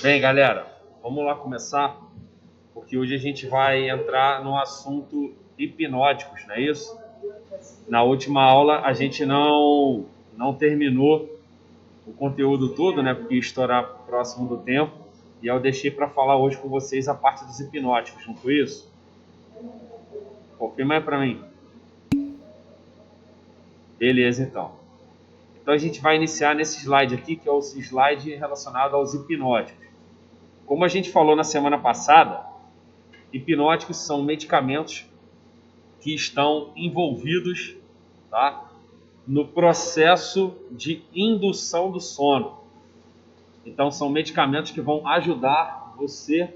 Bem, galera, vamos lá começar, porque hoje a gente vai entrar no assunto hipnóticos, não é isso? Na última aula a gente não terminou o conteúdo todo, né? Porque ia estourar próximo do tempo, e eu deixei para falar hoje com vocês a parte dos hipnóticos, não foi isso? Confirma aí para mim. Beleza, então. Então a gente vai iniciar nesse slide aqui, que é o slide relacionado aos hipnóticos. Como a gente falou na semana passada, hipnóticos são medicamentos que estão envolvidos, tá, no processo de indução do sono. Então são medicamentos que vão ajudar você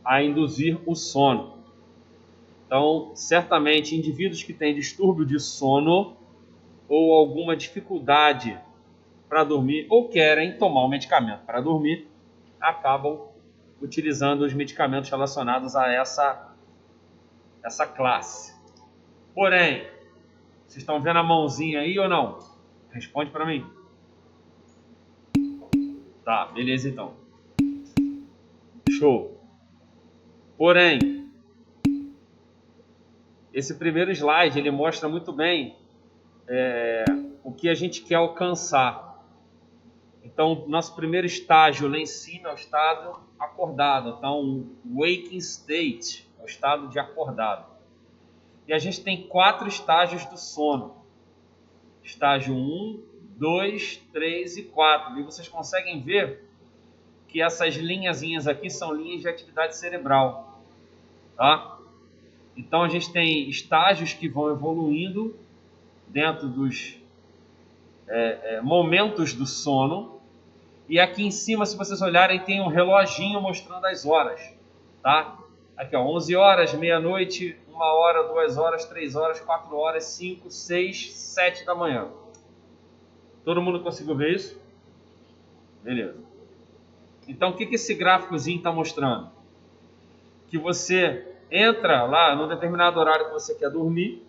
a induzir o sono. Então, certamente, indivíduos que têm distúrbio de sono ou alguma dificuldade para dormir ou querem tomar um medicamento para dormir, acabam utilizando os medicamentos relacionados a essa classe. Porém, vocês estão vendo a mãozinha aí ou não? Responde para mim. Tá, beleza então. Show. Porém, esse primeiro slide ele mostra muito bem o que a gente quer alcançar. Então, nosso primeiro estágio lá em cima é o estado acordado. Então, o waking state é o estado de acordado. E a gente tem 4 estágios do sono. Estágio 1, 2, 3 e 4. E vocês conseguem ver que essas linhazinhas aqui são linhas de atividade cerebral. Tá? Então a gente tem estágios que vão evoluindo dentro dos momentos do sono. E aqui em cima, se vocês olharem, tem um reloginho mostrando as horas. Tá? Aqui, ó, 11 horas, meia-noite, 1 hora, 2 horas, 3 horas, 4 horas, 5, 6, 7 da manhã. Todo mundo conseguiu ver isso? Beleza. Então, o que esse gráficozinho está mostrando? Que você entra lá num determinado horário que você quer dormir,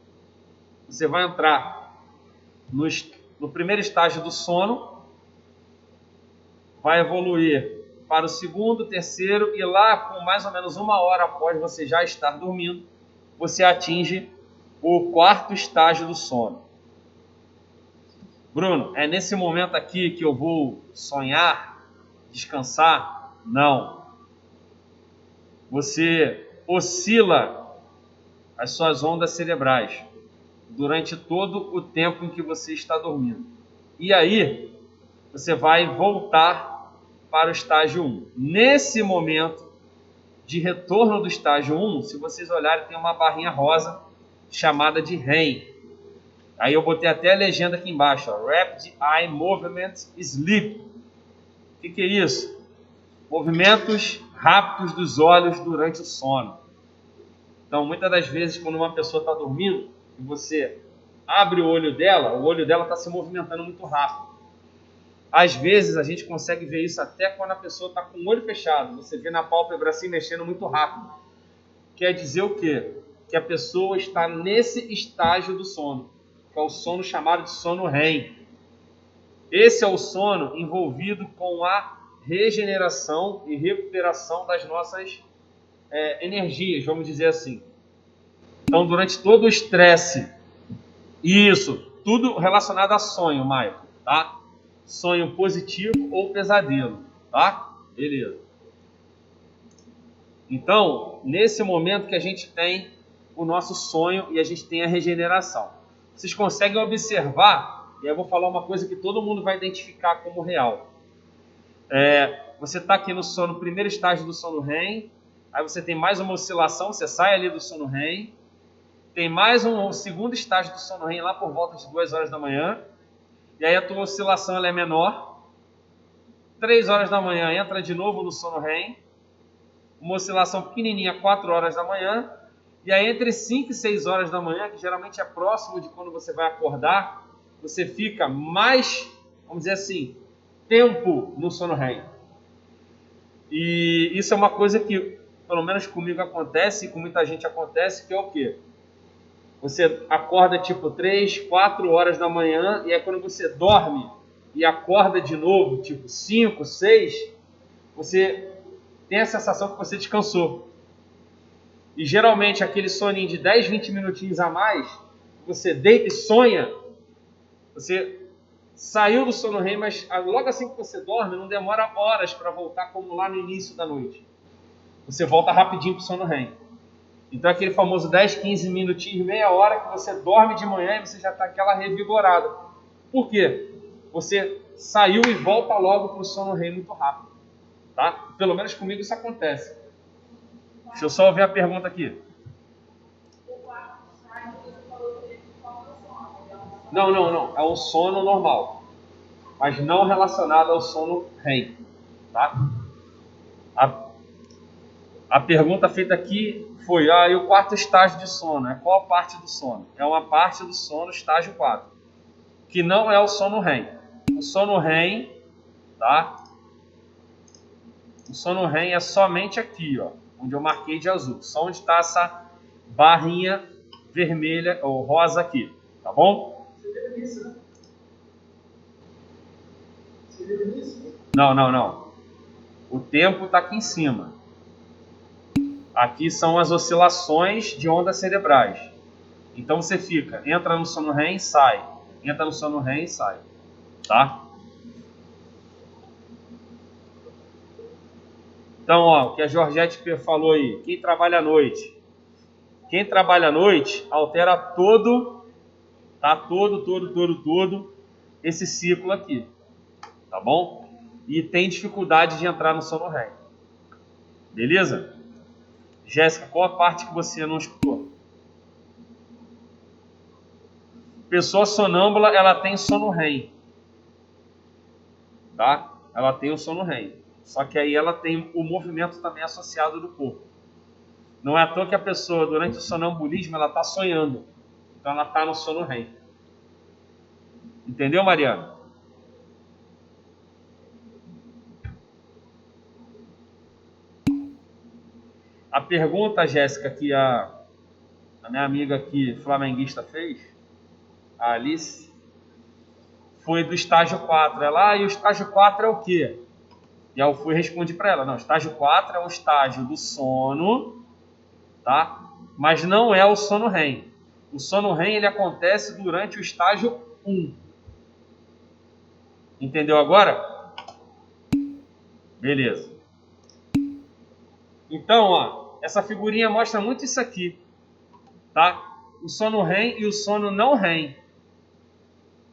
você vai entrar no primeiro estágio do sono, vai evoluir para o segundo, terceiro, e lá, com mais ou menos 1 hora após você já estar dormindo, você atinge o 4º estágio do sono. Bruno, é nesse momento aqui que eu vou sonhar, descansar? Não. Você oscila as suas ondas cerebrais durante todo o tempo em que você está dormindo. E aí, você vai voltar para o estágio 1. Nesse momento de retorno do estágio 1, se vocês olharem, tem uma barrinha rosa chamada de REM. Aí eu botei até a legenda aqui embaixo, ó, Rapid Eye Movement Sleep. O que é isso? Movimentos rápidos dos olhos durante o sono. Então, muitas das vezes, quando uma pessoa está dormindo e você abre o olho dela está se movimentando muito rápido. Às vezes, a gente consegue ver isso até quando a pessoa está com o olho fechado. Você vê na pálpebra assim, mexendo muito rápido. Quer dizer o quê? Que a pessoa está nesse estágio do sono, que é o sono chamado de sono REM. Esse é o sono envolvido com a regeneração e recuperação das nossas energias, vamos dizer assim. Então, durante todo o estresse, isso, tudo relacionado a sonho, Maicon, tá? Sonho positivo ou pesadelo, tá? Beleza. Então, nesse momento que a gente tem o nosso sonho e a gente tem a regeneração. Vocês conseguem observar, e aí eu vou falar uma coisa que todo mundo vai identificar como real. Você está aqui no sono, primeiro estágio do sono REM, aí você tem mais uma oscilação, você sai ali do sono REM, tem mais um segundo estágio do sono REM lá por volta de 2 horas da manhã, e aí a tua oscilação ela é menor. 3 horas da manhã entra de novo no sono REM, uma oscilação pequenininha 4 horas da manhã, e aí entre 5 e 6 horas da manhã, que geralmente é próximo de quando você vai acordar, você fica mais, vamos dizer assim, tempo no sono REM. E isso é uma coisa que, pelo menos comigo acontece, e com muita gente acontece, que é o quê? Você acorda tipo 3, 4 horas da manhã, e aí quando você dorme e acorda de novo, tipo 5, 6, você tem a sensação que você descansou. E geralmente aquele soninho de 10, 20 minutinhos a mais, você deita e sonha, você saiu do sono REM, mas logo assim que você dorme, não demora horas para voltar como lá no início da noite. Você volta rapidinho para o sono REM. Então aquele famoso 10, 15 minutinhos, meia hora que você dorme de manhã e você já está aquela revigorada. Por quê? Você saiu e volta logo para o sono REM muito rápido. Tá? Pelo menos comigo isso acontece. Deixa eu só ouvir a pergunta aqui. Não. É um sono normal. Mas não relacionado ao sono REM. Tá? A pergunta feita aqui foi, e o quarto estágio de sono? Qual a parte do sono? É uma parte do sono, estágio 4. Que não é o sono REM. O sono REM, tá? O sono REM é somente aqui, ó, onde eu marquei de azul. Só onde está essa barrinha vermelha ou rosa aqui, tá bom? Não. O tempo está aqui em cima. Aqui são as oscilações de ondas cerebrais. Então você entra no sono REM e sai. Entra no sono REM e sai. Tá? Então, ó, o que a Georgette falou aí. Quem trabalha à noite? Quem trabalha à noite altera todo esse ciclo aqui. Tá bom? E tem dificuldade de entrar no sono REM. Beleza? Jéssica, qual a parte que você não escutou? Pessoa sonâmbula, ela tem sono REM. Tá? Ela tem o sono REM. Só que aí ela tem o movimento também associado do corpo. Não é à toa que a pessoa, durante o sonambulismo, ela está sonhando. Então ela está no sono REM. Entendeu, Mariana? A pergunta, Jéssica, que a minha amiga aqui, flamenguista, fez, a Alice, foi do estágio 4. Ela, e o estágio 4 é o quê? E aí eu respondi para ela, não, o estágio 4 é um estágio do sono, tá? Mas não é o sono REM. O sono REM, ele acontece durante o estágio 1. Entendeu agora? Beleza. Então, ó, essa figurinha mostra muito isso aqui, tá? O sono REM e o sono não REM,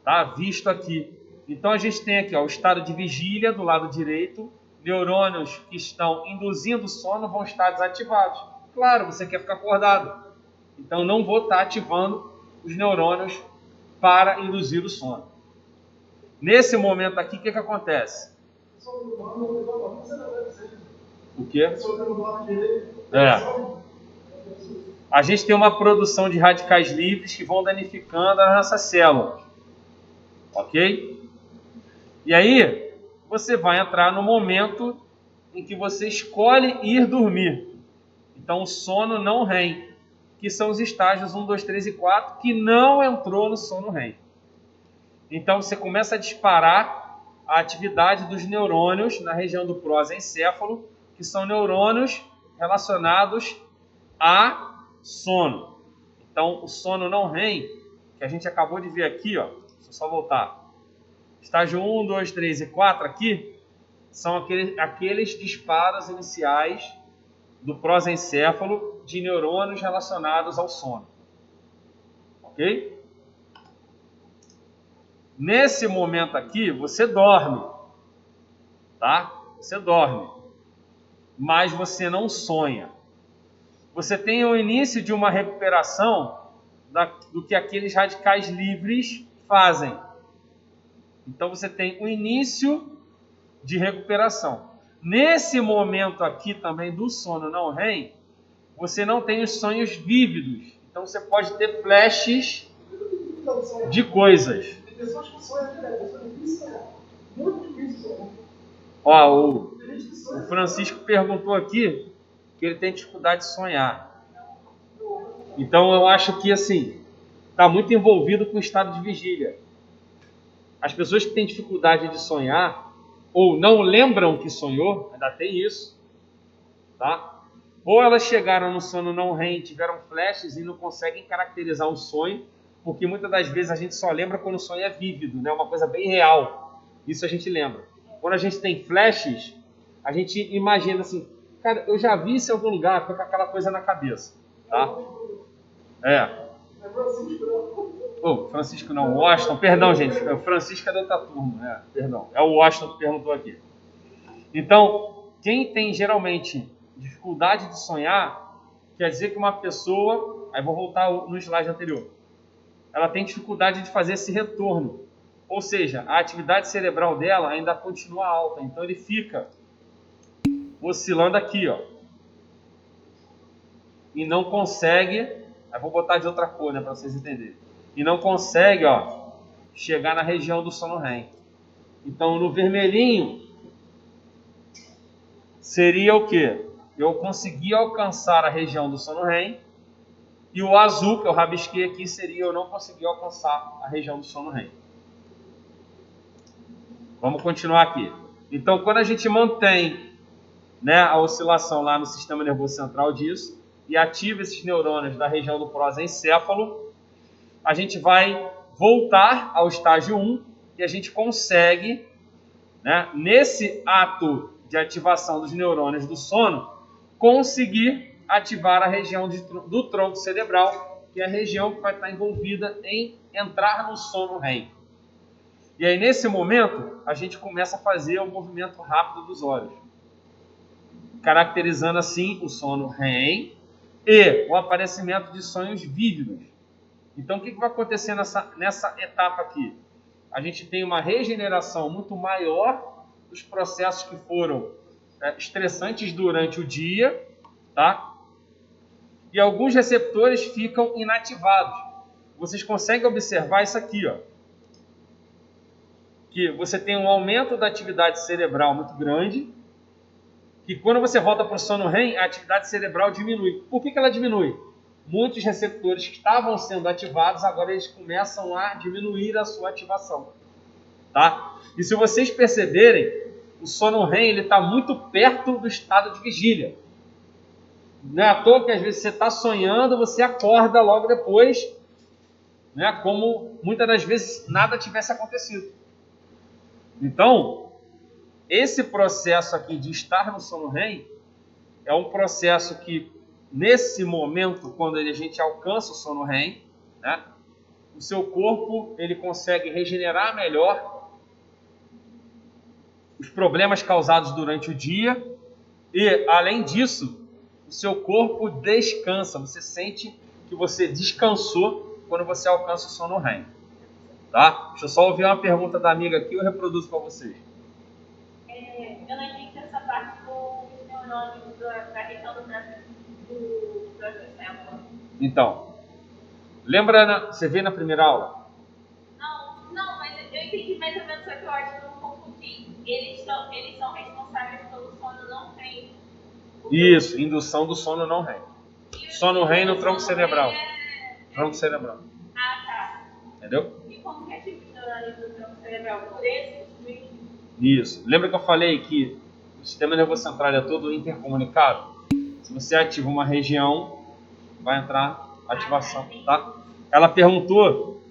tá? Visto aqui. Então a gente tem aqui, ó, o estado de vigília do lado direito, neurônios que estão induzindo o sono vão estar desativados. Claro, você quer ficar acordado. Então não vou estar ativando os neurônios para induzir o sono. Nesse momento aqui, o que acontece? O quê? A gente tem uma produção de radicais livres que vão danificando a nossa célula. Ok? E aí, você vai entrar no momento em que você escolhe ir dormir. Então, o sono não REM, que são os estágios 1, 2, 3 e 4, que não entrou no sono REM. Então, você começa a disparar a atividade dos neurônios na região do prosencéfalo, que são neurônios relacionados a sono. Então, o sono não REM, que a gente acabou de ver aqui, ó, deixa eu só voltar. Estágio 1, 2, 3 e 4 aqui são aqueles disparos iniciais do prosencéfalo de neurônios relacionados ao sono. Ok? Nesse momento aqui, você dorme. Tá? Você dorme. Mas você não sonha. Você tem o início de uma recuperação do que aqueles radicais livres fazem. Então você tem o início de recuperação. Nesse momento aqui também do sono não REM, você não tem os sonhos vívidos. Então você pode ter flashes de coisas. Tem pessoas que sonham direto, muito difícil. Ó, o Francisco perguntou aqui que ele tem dificuldade de sonhar. Então eu acho que assim, está muito envolvido com o estado de vigília. As pessoas que têm dificuldade de sonhar, ou não lembram que sonhou, ainda tem isso, tá? Ou elas chegaram no sono não REM, tiveram flashes e não conseguem caracterizar um sonho, porque muitas das vezes a gente só lembra quando o sonho é vívido, né? Uma coisa bem real. Isso a gente lembra. Quando a gente tem flashes, a gente imagina assim, cara, eu já vi isso em algum lugar, fica com aquela coisa na cabeça, tá? É. Francisco não, Washington, perdão, gente, o Francisco é da outra turma, perdão, é o Washington que perguntou aqui. Então, quem tem geralmente dificuldade de sonhar, quer dizer que uma pessoa, aí vou voltar no slide anterior, ela tem dificuldade de fazer esse retorno, ou seja, a atividade cerebral dela ainda continua alta, então ele fica oscilando aqui, ó, e não consegue, aí vou botar de outra cor, né, para vocês entenderem, e não consegue, ó, chegar na região do sono REM. Então, no vermelhinho, seria o quê? Eu consegui alcançar a região do sono REM, e o azul, que eu rabisquei aqui, seria eu não consegui alcançar a região do sono REM. Vamos continuar aqui. Então, quando a gente mantém, né, a oscilação lá no sistema nervoso central disso, e ativa esses neurônios da região do prosencéfalo, a gente vai voltar ao estágio 1 e a gente consegue, né, nesse ato de ativação dos neurônios do sono, conseguir ativar a região do tronco cerebral, que é a região que vai estar envolvida em entrar no sono REM. E aí, nesse momento, a gente começa a fazer o movimento rápido dos olhos, caracterizando assim o sono REM e o aparecimento de sonhos vívidos. Então, o que vai acontecer nessa etapa aqui? A gente tem uma regeneração muito maior dos processos que foram estressantes durante o dia, tá? E alguns receptores ficam inativados. Vocês conseguem observar isso aqui, ó, que você tem um aumento da atividade cerebral muito grande, que quando você volta para o sono REM, a atividade cerebral diminui. Por que ela diminui? Muitos receptores que estavam sendo ativados, agora eles começam a diminuir a sua ativação, tá? E se vocês perceberem, o sono REM está muito perto do estado de vigília. Não é à toa que às vezes você está sonhando, você acorda logo depois, né, como muitas das vezes nada tivesse acontecido. Então, esse processo aqui de estar no sono REM é um processo que, nesse momento, quando a gente alcança o sono REM, né, o seu corpo ele consegue regenerar melhor os problemas causados durante o dia e, além disso, o seu corpo descansa. Você sente que você descansou quando você alcança o sono REM. Tá? Deixa eu só ouvir uma pergunta da amiga aqui e eu reproduzo para vocês. Eu não entendi essa parte dos neurônios da região do encéfalo. Então, lembra, você vê na primeira aula? Não, mas eu entendi mais ou menos, só que eu acho que eu não confundi. Eles são responsáveis pelo sono não REM. Isso, indução do sono não REM. Sono REM no tronco cerebral. Tronco cerebral. Ah, tá. Entendeu? E como que ativa os neurônios do tronco cerebral? Por esse mecanismo? Isso. Lembra que eu falei que o sistema nervoso central é todo intercomunicado? Se você ativa uma região, vai entrar ativação, tá? Ela perguntou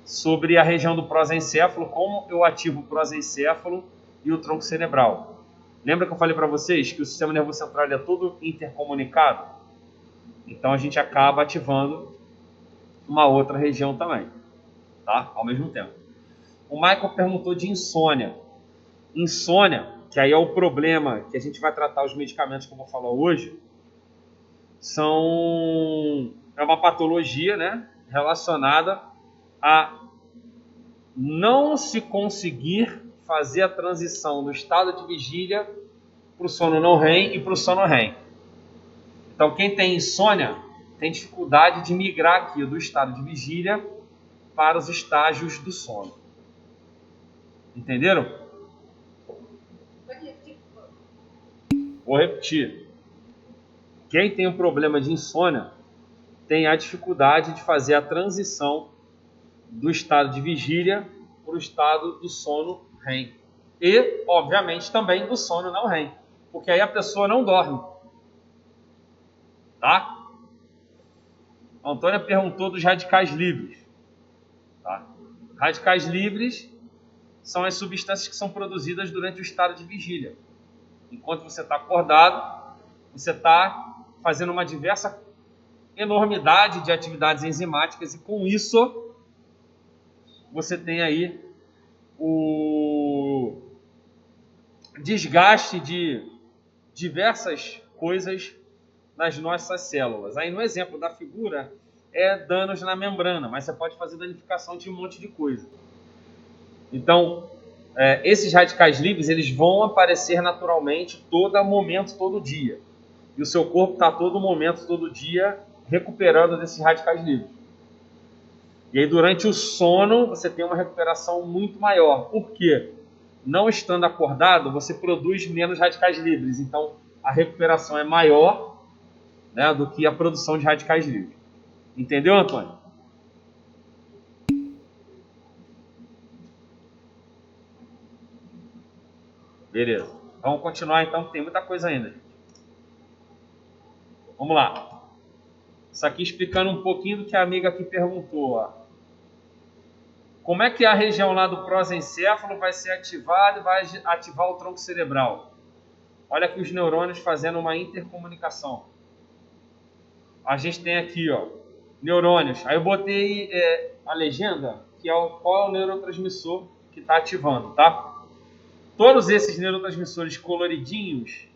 sobre a região do prosencéfalo, como eu ativo o prosencéfalo e o tronco cerebral. Lembra que eu falei para vocês que o sistema nervoso central é todo intercomunicado? Então a gente acaba ativando uma outra região também, tá? Ao mesmo tempo. O Michael perguntou de insônia. Insônia, que aí é o problema que a gente vai tratar os medicamentos que eu vou falar hoje, é uma patologia, né, relacionada a não se conseguir fazer a transição do estado de vigília para o sono não REM e para o sono REM. Então, quem tem insônia tem dificuldade de migrar aqui do estado de vigília para os estágios do sono. Entenderam? Vou repetir. Quem tem um problema de insônia tem a dificuldade de fazer a transição do estado de vigília para o estado do sono REM. e, obviamente, também do sono não REM, porque aí a pessoa não dorme. Tá? A Antônia perguntou dos radicais livres. Tá? Radicais livres são as substâncias que são produzidas durante o estado de vigília. Enquanto você está acordado, você está fazendo uma diversa enormidade de atividades enzimáticas e com isso você tem aí o desgaste de diversas coisas nas nossas células. Aí no exemplo da figura é danos na membrana, mas você pode fazer danificação de um monte de coisa. Então, esses radicais livres, eles vão aparecer naturalmente todo momento, todo dia. E o seu corpo está todo momento, todo dia, recuperando desses radicais livres. E aí, durante o sono, você tem uma recuperação muito maior. Por quê? Não estando acordado, você produz menos radicais livres. Então, a recuperação é maior, né, do que a produção de radicais livres. Entendeu, Antônio? Beleza. Vamos continuar então, que tem muita coisa ainda. Vamos lá. Isso aqui explicando um pouquinho do que a amiga aqui perguntou. Ó. Como é que a região lá do prosencéfalo vai ser ativada e vai ativar o tronco cerebral? Olha aqui os neurônios fazendo uma intercomunicação. A gente tem aqui, ó, neurônios. Aí eu botei a legenda, que é qual é o neurotransmissor que está ativando, tá? Todos esses neurotransmissores coloridinhos,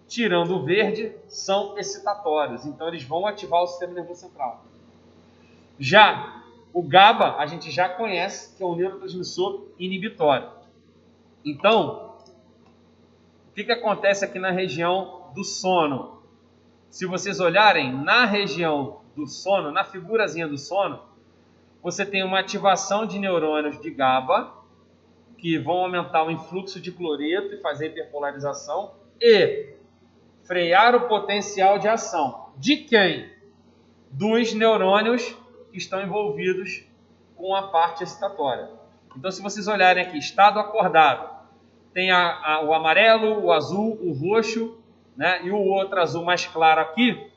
tirando o verde, são excitatórios. Então, eles vão ativar o sistema nervoso central. Já o GABA, a gente já conhece que é um neurotransmissor inibitório. Então, o que acontece aqui na região do sono? Se vocês olharem na região do sono, na figurazinha do sono, você tem uma ativação de neurônios de GABA, que vão aumentar o influxo de cloreto e fazer hiperpolarização e frear o potencial de ação. De quem? Dos neurônios que estão envolvidos com a parte excitatória. Então, se vocês olharem aqui, estado acordado, tem o amarelo, o azul, o roxo, né, e o outro azul mais claro aqui,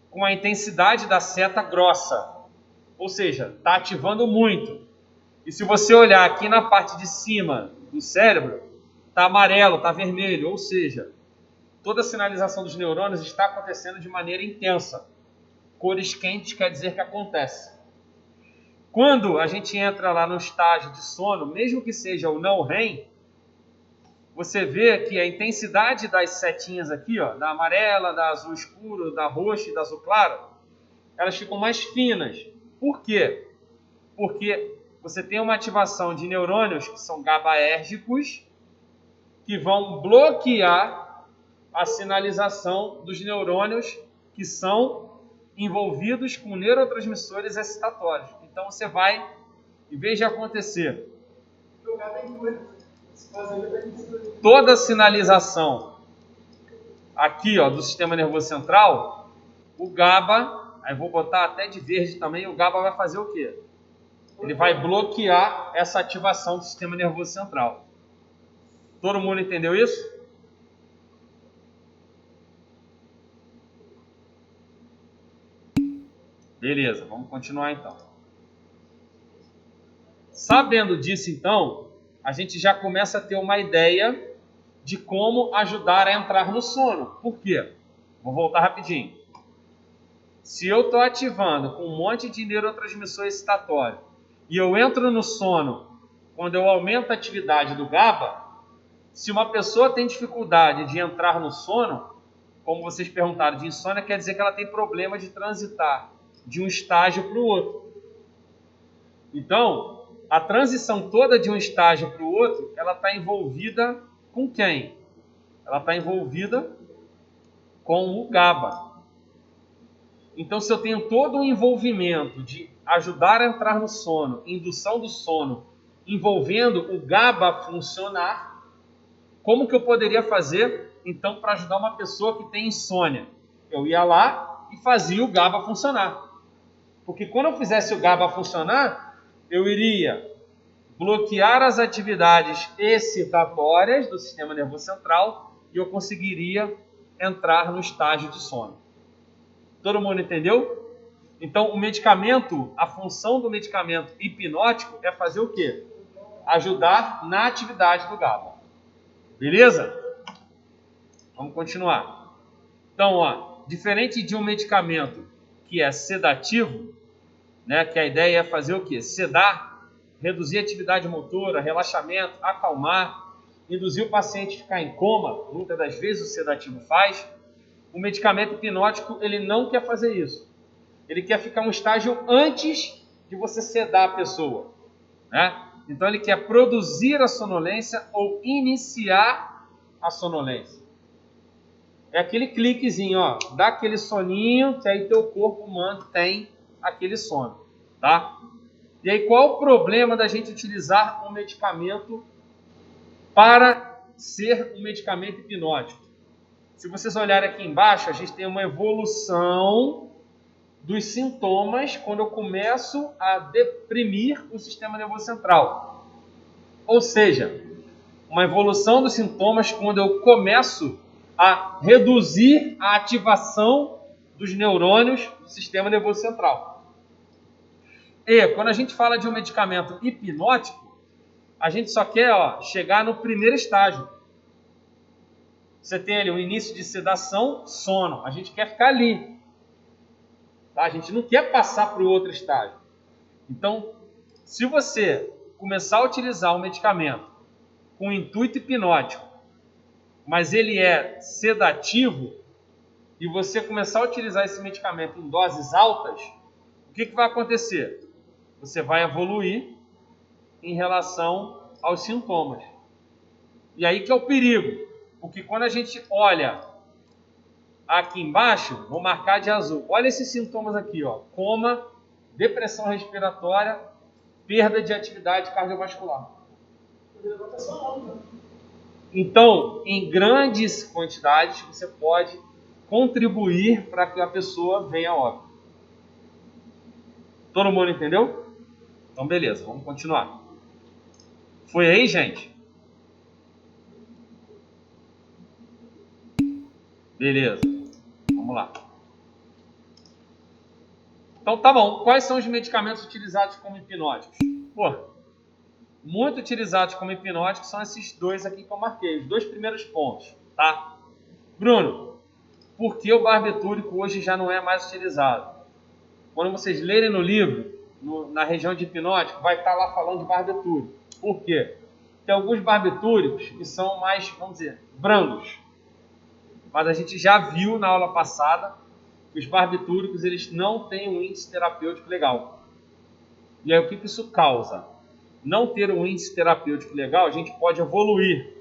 com a intensidade da seta grossa. Ou seja, está ativando muito. E se você olhar aqui na parte de cima do cérebro, está amarelo, está vermelho, ou seja, toda a sinalização dos neurônios está acontecendo de maneira intensa. Cores quentes quer dizer que acontece. Quando a gente entra lá no estágio de sono, mesmo que seja o não REM, você vê que a intensidade das setinhas aqui, ó, da amarela, da azul escuro, da roxa e da azul claro, elas ficam mais finas. Por quê? Porque você tem uma ativação de neurônios que são GABAérgicos, que vão bloquear a sinalização dos neurônios que são envolvidos com neurotransmissores excitatórios. Então você vai, em vez de acontecer toda a sinalização aqui, ó, do sistema nervoso central, o GABA, aí vou botar até de verde também, o GABA vai fazer o quê? Ele vai bloquear essa ativação do sistema nervoso central. Todo mundo entendeu isso? Beleza, vamos continuar então. Sabendo disso então, a gente já começa a ter uma ideia de como ajudar a entrar no sono. Por quê? Vou voltar rapidinho. Se eu estou ativando com um monte de neurotransmissor excitatório e eu entro no sono quando eu aumento a atividade do GABA, se uma pessoa tem dificuldade de entrar no sono, como vocês perguntaram, de insônia, quer dizer que ela tem problema de transitar de um estágio para o outro. Então, a transição toda de um estágio para o outro, ela está envolvida com quem? Ela está envolvida com o GABA. Então, se eu tenho todo um envolvimento de ajudar a entrar no sono, indução do sono, envolvendo o GABA a funcionar, como que eu poderia fazer, então, para ajudar uma pessoa que tem insônia? Eu ia lá e fazia o GABA funcionar. Porque quando eu fizesse o GABA funcionar, eu iria bloquear as atividades excitatórias do sistema nervoso central e eu conseguiria entrar no estágio de sono. Todo mundo entendeu? Então, o medicamento, a função do medicamento hipnótico é fazer o quê? Ajudar na atividade do GABA. Beleza? Vamos continuar. Então, ó, diferente de um medicamento que é sedativo, né, que a ideia é fazer o quê? Sedar, reduzir a atividade motora, relaxamento, acalmar, induzir o paciente a ficar em coma, muitas das vezes o sedativo faz. O medicamento hipnótico, ele não quer fazer isso. Ele quer ficar um estágio antes de você sedar a pessoa, né? Então ele quer produzir a sonolência ou iniciar a sonolência. É aquele cliquezinho, ó, dá aquele soninho que aí teu corpo mantém aquele sono, tá? E aí qual o problema da gente utilizar um medicamento para ser um medicamento hipnótico? Se vocês olharem aqui embaixo, a gente tem uma evolução dos sintomas quando eu começo a deprimir o sistema nervoso central. Ou seja, uma evolução dos sintomas quando eu começo a reduzir a ativação dos neurônios do sistema nervoso central. E quando a gente fala de um medicamento hipnótico, a gente só quer, ó, chegar no primeiro estágio. Você tem ali o início de sedação, sono. A gente quer ficar ali. Tá? A gente não quer passar para o outro estágio. Então, se você começar a utilizar um medicamento com intuito hipnótico, mas ele é sedativo, e você começar a utilizar esse medicamento em doses altas, o que vai acontecer? Você vai evoluir em relação aos sintomas. E aí que é o perigo. Porque quando a gente olha aqui embaixo, vou marcar de azul. Olha esses sintomas aqui, ó. Coma, depressão respiratória, perda de atividade cardiovascular. Então, em grandes quantidades, você pode contribuir para que a pessoa venha a óbito. Todo mundo entendeu? Então, beleza, vamos continuar. Foi aí, gente? Beleza, vamos lá. Então tá bom, quais são os medicamentos utilizados como hipnóticos? Pô, muito utilizados como hipnóticos são esses dois aqui que eu marquei, os dois primeiros pontos, tá? Bruno, por que o barbitúrico hoje já não é mais utilizado? Quando vocês lerem no livro, na região de hipnótico, vai estar lá falando de barbitúrico. Por quê? Tem alguns barbitúricos que são mais, vamos dizer, brandos. Mas a gente já viu na aula passada que os barbitúricos eles não têm um índice terapêutico legal. E aí o que isso causa? Não ter um índice terapêutico legal, a gente pode evoluir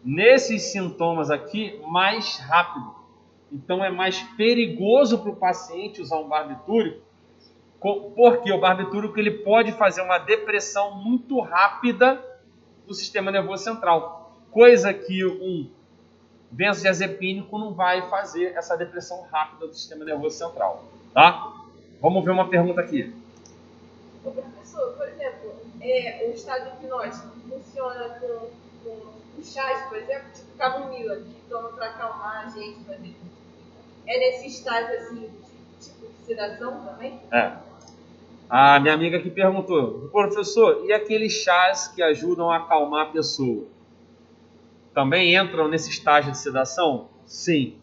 nesses sintomas aqui mais rápido. Então é mais perigoso para o paciente usar um barbitúrico, porque o barbitúrico ele pode fazer uma depressão muito rápida do sistema nervoso central, coisa que um benzodiazepínico não vai fazer essa depressão rápida do sistema nervoso central, tá? Vamos ver uma pergunta aqui. O professor, por exemplo, o estado hipnótico funciona com chás, por exemplo, tipo camomila, que toma para acalmar a gente, por exemplo. É nesse estágio assim, tipo de sedação também? É. A minha amiga aqui perguntou, professor, e aqueles chás que ajudam a acalmar a pessoa? Também entram nesse estágio de sedação? Sim.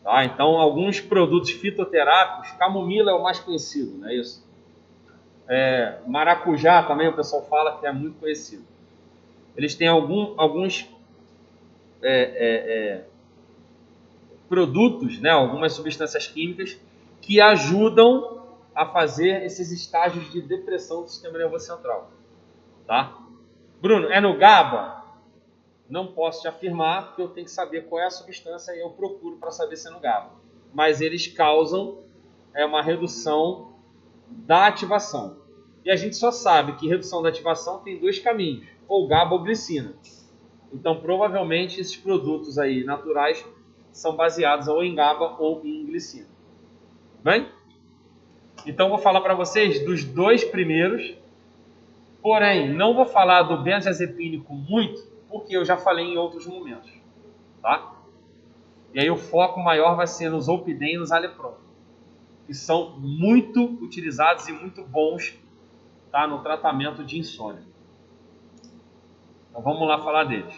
Tá? Então, alguns produtos fitoterápicos, camomila é o mais conhecido, não é isso? Maracujá também o pessoal fala que é muito conhecido. Eles têm alguns produtos, né, algumas substâncias químicas que ajudam a fazer esses estágios de depressão do sistema nervoso central. Tá? Bruno, é no GABA? Não posso te afirmar, porque eu tenho que saber qual é a substância e eu procuro para saber se é no GABA. Mas eles causam uma redução da ativação. E a gente só sabe que redução da ativação tem dois caminhos, ou GABA ou glicina. Então, provavelmente, esses produtos aí naturais são baseados ou em GABA ou em glicina. Bem? Então, vou falar para vocês dos dois primeiros Porém, não vou falar do benzodiazepínico muito, porque eu já falei em outros momentos, tá? E aí o foco maior vai ser nos Zolpidem e nos Alepron, que são muito utilizados e muito bons, tá, no tratamento de insônia. Então vamos lá falar deles.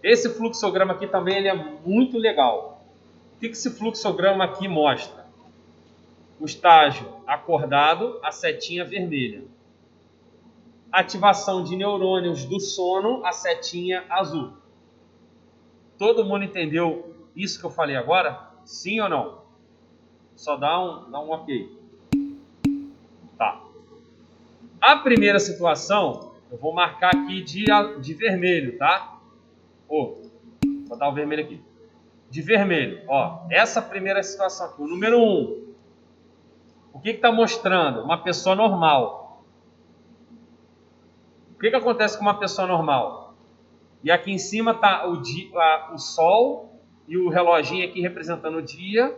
Esse fluxograma aqui também ele é muito legal. O que esse fluxograma aqui mostra? O estágio acordado, a setinha vermelha. Ativação de neurônios do sono, a setinha azul. Todo mundo entendeu isso que eu falei agora? Sim ou não? Só dá um ok. Tá. A primeira situação, eu vou marcar aqui de vermelho, tá? Vou botar o vermelho aqui. De vermelho, ó. Essa primeira situação aqui, o número 1. O que está mostrando? Uma pessoa normal. O que acontece com uma pessoa normal? E aqui em cima está o Sol e o reloginho aqui representando o dia,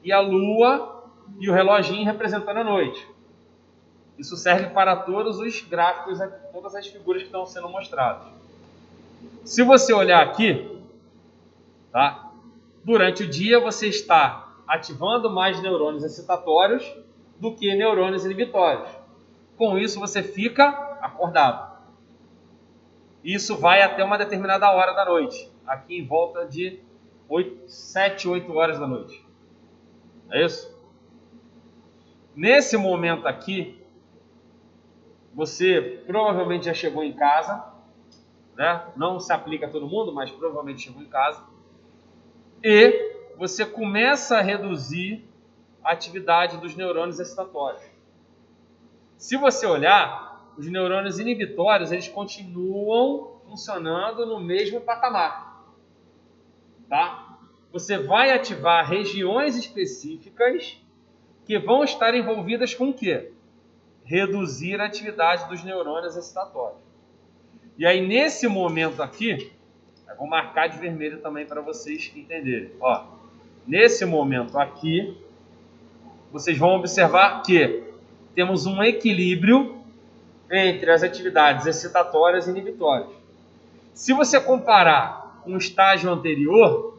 e a Lua e o reloginho representando a noite. Isso serve para todos os gráficos, todas as figuras que estão sendo mostradas. Se você olhar aqui, tá? Durante o dia você está ativando mais neurônios excitatórios do que neurônios inibitórios. Com isso você fica acordado. Isso vai até uma determinada hora da noite. Aqui em volta de 7, 8 horas da noite. É isso? Nesse momento aqui, você provavelmente já chegou em casa, né? Não se aplica a todo mundo, mas provavelmente chegou em casa. E você começa a reduzir a atividade dos neurônios excitatórios. Se você olhar, os neurônios inibitórios, eles continuam funcionando no mesmo patamar. Tá? Você vai ativar regiões específicas que vão estar envolvidas com o quê? Reduzir a atividade dos neurônios excitatórios. E aí, nesse momento aqui, eu vou marcar de vermelho também para vocês entenderem. Ó, nesse momento aqui, vocês vão observar que temos um equilíbrio entre as atividades excitatórias e inibitórias. Se você comparar com o estágio anterior,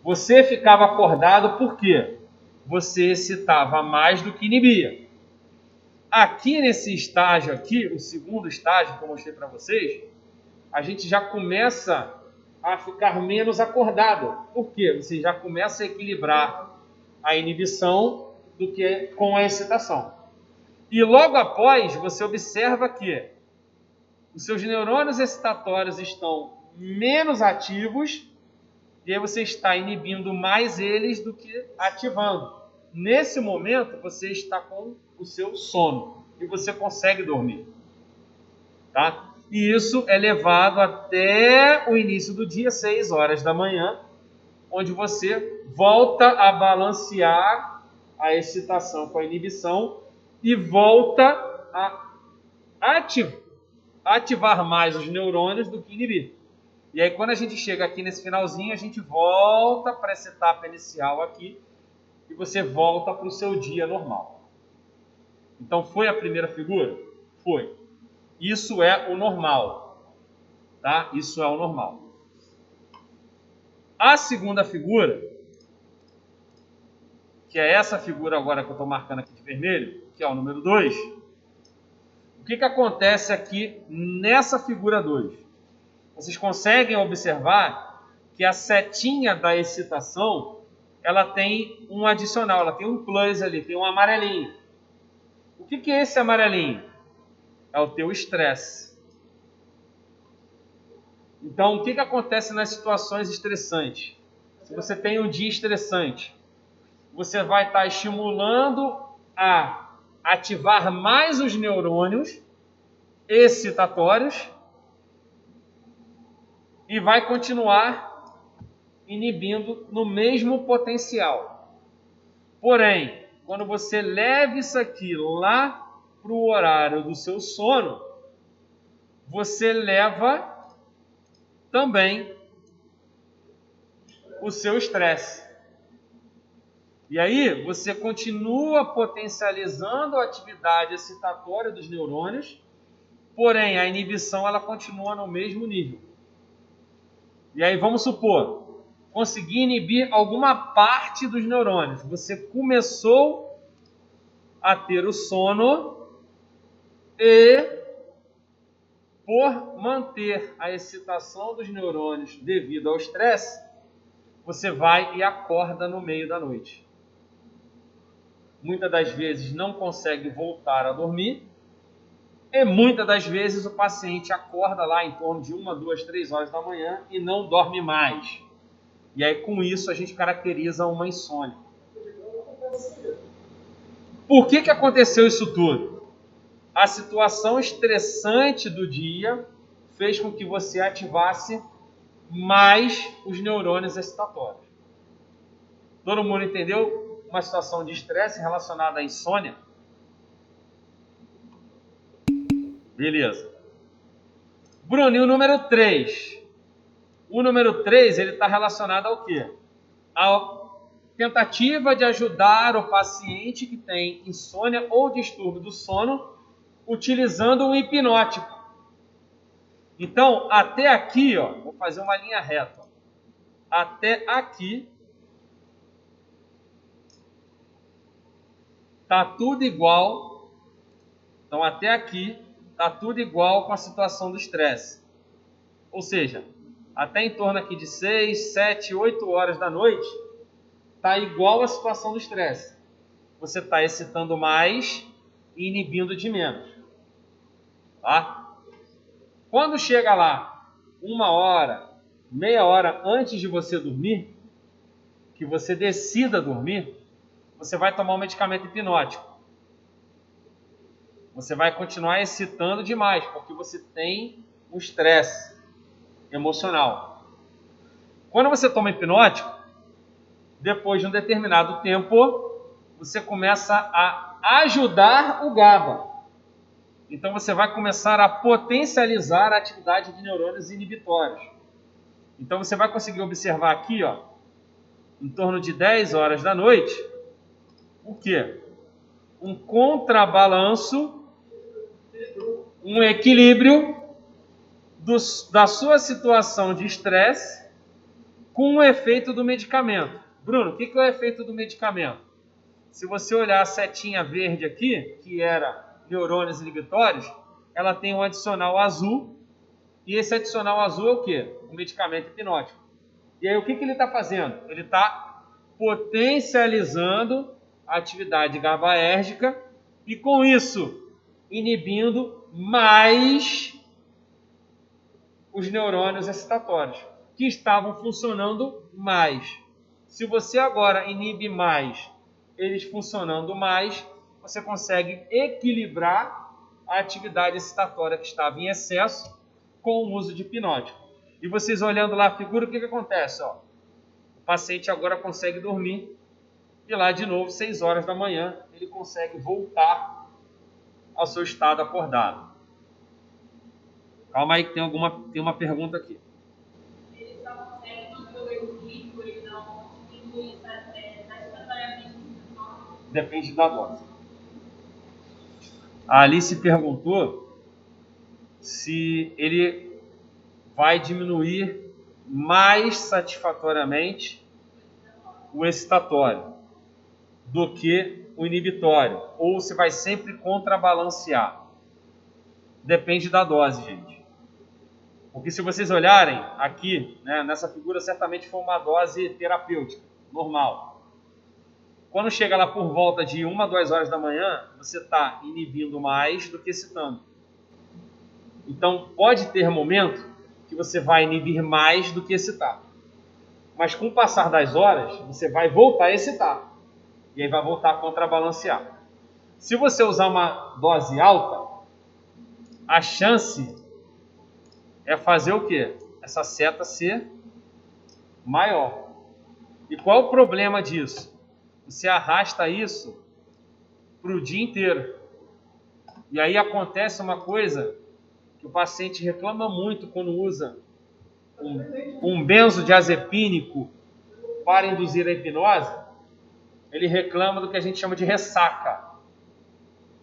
você ficava acordado por quê? Você excitava mais do que inibia. Aqui nesse estágio aqui, o segundo estágio que eu mostrei para vocês, a gente já começa a ficar menos acordado. Por quê? Você já começa a equilibrar a inibição do que com a excitação. E logo após, você observa que os seus neurônios excitatórios estão menos ativos e aí você está inibindo mais eles do que ativando. Nesse momento, você está com o seu sono e você consegue dormir. Tá? E isso é levado até o início do dia, 6 horas da manhã, onde você volta a balancear a excitação com a inibição e volta a ativar mais os neurônios do que inibir. E aí, quando a gente chega aqui nesse finalzinho, a gente volta para essa etapa inicial aqui e você volta para o seu dia normal. Então, foi a primeira figura? Foi. Isso é o normal. Tá? Isso é o normal. A segunda figura, que é essa figura agora que eu estou marcando aqui de vermelho, que é o número 2, o que acontece aqui nessa figura 2? Vocês conseguem observar que a setinha da excitação, ela tem um adicional, ela tem um plus ali, tem um amarelinho. O que é esse amarelinho? É o teu estresse. Então, o que acontece nas situações estressantes? Se você tem um dia estressante, você vai estar estimulando a ativar mais os neurônios excitatórios e vai continuar inibindo no mesmo potencial. Porém, quando você leva isso aqui lá para o horário do seu sono, você leva também o seu estresse. E aí, você continua potencializando a atividade excitatória dos neurônios porém a inibição ela continua no mesmo nível. E aí vamos supor, conseguir inibir alguma parte dos neurônios. Você começou a ter o sono e, por manter a excitação dos neurônios devido ao estresse, você vai e acorda no meio da noite. Muitas das vezes não consegue voltar a dormir e muitas das vezes o paciente acorda lá em torno de 1, 2, 3 horas da manhã e não dorme mais. E aí com isso a gente caracteriza uma insônia. Por que aconteceu isso tudo? A situação estressante do dia fez com que você ativasse mais os neurônios excitatórios. Todo mundo entendeu uma situação de estresse relacionada à insônia? Beleza. Bruno, e o número 3? O número 3, ele está relacionado ao quê? A tentativa de ajudar o paciente que tem insônia ou distúrbio do sono utilizando um hipnótico. Então, até aqui, ó, vou fazer uma linha reta. Até aqui tá tudo igual. Então, até aqui tá tudo igual com a situação do estresse. Ou seja, até em torno aqui de 6, 7, 8 horas da noite, tá igual a situação do estresse. Você está excitando mais e inibindo de menos. Tá? Quando chega lá, 1 hora, meia hora antes de você dormir, que você decida dormir, você vai tomar um medicamento hipnótico. Você vai continuar excitando demais, porque você tem um estresse emocional. Quando você toma hipnótico, depois de um determinado tempo, você começa a ajudar o GABA. Então você vai começar a potencializar a atividade de neurônios inibitórios. Então você vai conseguir observar aqui, ó, em torno de 10 horas da noite, o quê? Um contrabalanço, um equilíbrio da sua situação de estresse com o efeito do medicamento. Bruno, o que é o efeito do medicamento? Se você olhar a setinha verde aqui, que era neurônios inibitórios, ela tem um adicional azul, e esse adicional azul é o quê? O medicamento hipnótico. E aí o que ele está fazendo? Ele está potencializando a atividade GABAérgica e com isso inibindo mais os neurônios excitatórios, que estavam funcionando mais. Se você agora inibe mais, eles funcionando mais, você consegue equilibrar a atividade excitatória que estava em excesso com o uso de hipnótico. E vocês olhando lá a figura, o que acontece? Ó, o paciente agora consegue dormir e lá de novo, 6 horas da manhã, ele consegue voltar ao seu estado acordado. Calma aí que tem uma pergunta aqui. Ele só consegue manter o equilíbrio, ele não diminui satisfatoriamente. Depende da dose. A Alice perguntou se ele vai diminuir mais satisfatoriamente o excitatório do que o inibitório, ou se vai sempre contrabalancear. Depende da dose, gente. Porque se vocês olharem aqui, né, nessa figura, certamente foi uma dose terapêutica, normal. Quando chega lá por volta de 1 a 2 horas da manhã, você está inibindo mais do que excitando. Então, pode ter momento que você vai inibir mais do que excitar. Mas com o passar das horas, você vai voltar a excitar. E aí vai voltar a contrabalancear. Se você usar uma dose alta, a chance é fazer o quê? Essa seta ser maior. E qual é o problema disso? Você arrasta isso para o dia inteiro. E aí acontece uma coisa que o paciente reclama muito quando usa um benzodiazepínico para induzir a hipnose. Ele reclama do que a gente chama de ressaca.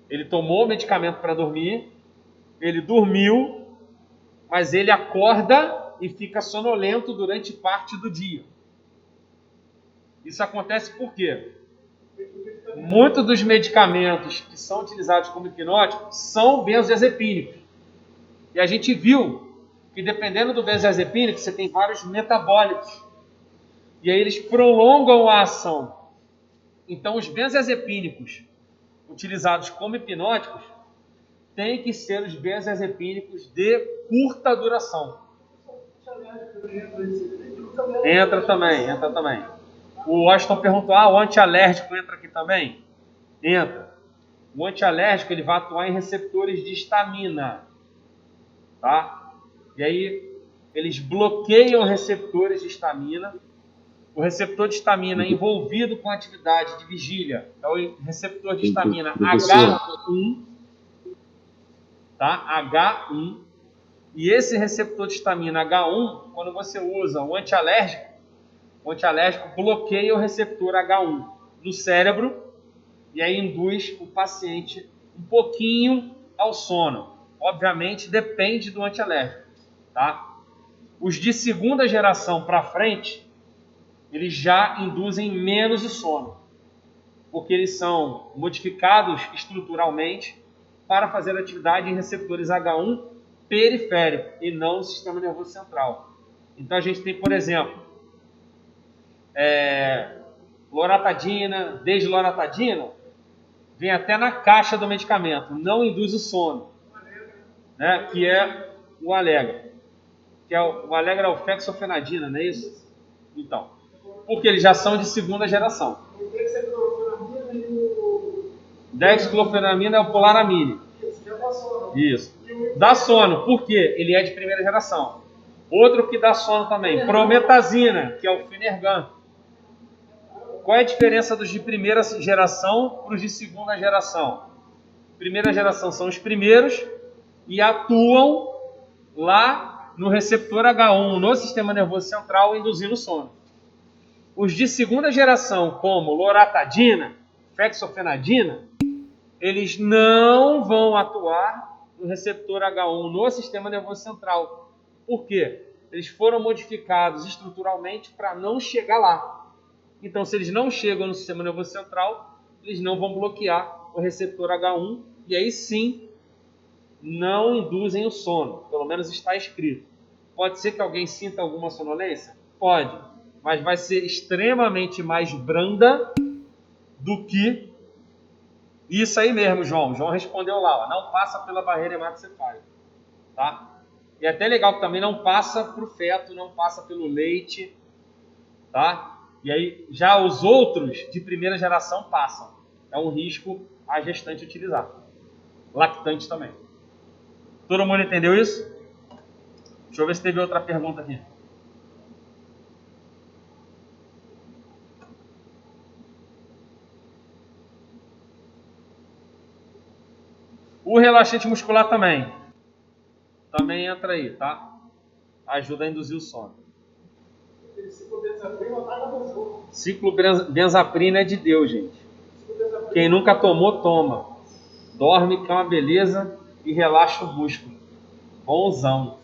Ele tomou o medicamento para dormir, Ele dormiu, mas ele acorda e fica sonolento durante parte do dia. Isso acontece por quê? Muitos dos medicamentos que são utilizados como hipnóticos são benzodiazepínicos. E a gente viu que dependendo do benzodiazepínico, você tem vários metabólicos. E aí eles prolongam a ação. Então os benzodiazepínicos utilizados como hipnóticos têm que ser os benzodiazepínicos de curta duração. Entra também. O Washington perguntou, o antialérgico entra aqui também? Entra. O antialérgico ele vai atuar em receptores de histamina. Tá? E aí eles bloqueiam receptores de histamina. O receptor de histamina envolvido com a atividade de vigília é o receptor de histamina H1. Tá? H1. E esse receptor de histamina H1, quando você usa o antialérgico bloqueia o receptor H1 no cérebro e aí induz o paciente um pouquinho ao sono. Obviamente depende do antialérgico. Tá? Os de segunda geração para frente, eles já induzem menos o sono, porque eles são modificados estruturalmente para fazer atividade em receptores H1 periférico e não no sistema nervoso central. Então a gente tem, por exemplo, loratadina, desloratadina, vem até na caixa do medicamento, não induz o sono, né? Que é o Allegra. O Allegra é o fexofenadina, não é isso? Então, porque eles já são de segunda geração. Dexclofenamina é o polaramine. Isso. Dá sono, por quê? Ele é de primeira geração. Outro que dá sono também, prometazina, que é o Finergan. Qual é a diferença dos de primeira geração para os de segunda geração? Primeira geração são os primeiros e atuam lá no receptor H1, no sistema nervoso central, induzindo sono. Os de segunda geração, como loratadina, fexofenadina, eles não vão atuar no receptor H1 no sistema nervoso central. Por quê? Eles foram modificados estruturalmente para não chegar lá. Então, se eles não chegam no sistema nervoso central, eles não vão bloquear o receptor H1 e aí sim não induzem o sono. Pelo menos está escrito. Pode ser que alguém sinta alguma sonolência? Pode, mas vai ser extremamente mais branda do que isso aí mesmo, João. João respondeu lá, não passa pela barreira hematocefálica. Tá? E é até legal que também não passa para o feto, não passa pelo leite. Tá? E aí, já os outros de primeira geração passam. É um risco a gestante utilizar. Lactante também. Todo mundo entendeu isso? Deixa eu ver se teve outra pergunta aqui. O relaxante muscular também. Também entra aí, tá? Ajuda a induzir o sono. Ciclobenzaprina é de Deus, gente. Quem nunca tomou, toma. Dorme, que é uma beleza e relaxa o músculo. Bonzão.